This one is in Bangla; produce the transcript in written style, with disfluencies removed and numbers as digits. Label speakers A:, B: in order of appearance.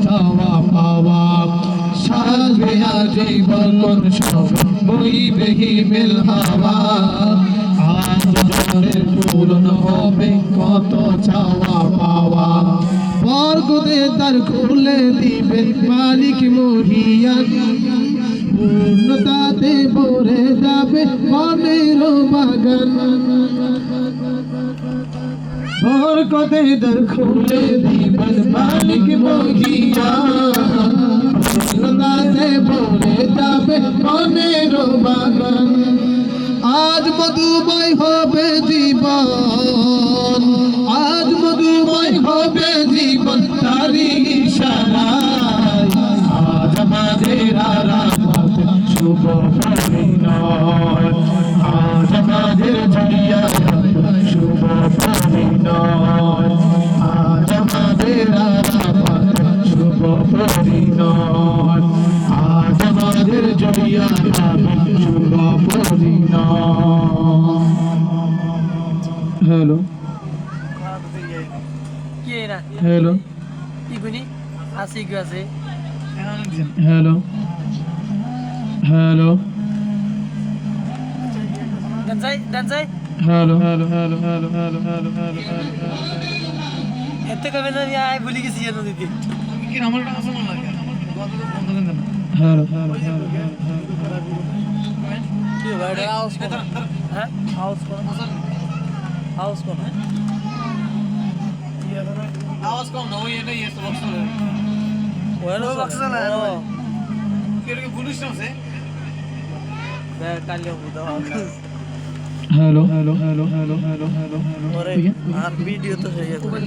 A: চাওয়া পাওয়া সাজবে আজীবন সব বইবে হিমেল হাওয়া আজ জনের পূরণ হবে কত চাওয়া পাওয়া বরকতের দ্বার খুলে দিবেন মালিক মহিয়ান পূর্ণতাতে ভরে যাবে মনের বাগান বরকতের দ্বার খুলে দিবেন মালিক মহিয়ান পূর্ণতাতে ভরে যাবে মনের বাগান আজ মধুময় হবে জীবন আজ মধুময় হবে জীবন তারি ইশারায় আজ আমাদের আরাফাত শুভ পরিণয় আজ আমাদের জড়িয়াত শুভ পরিণয় আজ আমাদের আরাফাত শুভ পরিণয় আজ আমাদের জড়িয়াত শুভ পরিণয় hello hello hello hello hello hello hello hello hello hello hello
B: এতে কবে না আই ভুলে গেছি জানো দিদি কি আমারটা আছে মনে লাগে
A: হ্যালো হ্যালো হ্যালো
B: কি ভাই হাউস কোন হ্যাঁ হাউস কোন হাউস কোন হাউস কোন না ওই এটা ইয়ে তো বক্স চলে ওই বক্স চলে কি রে পুলিশ আছে বে কালিও বুঝা
A: hello hello hello hello hello hello
B: আর ভিডিও তো হয়ে যাবে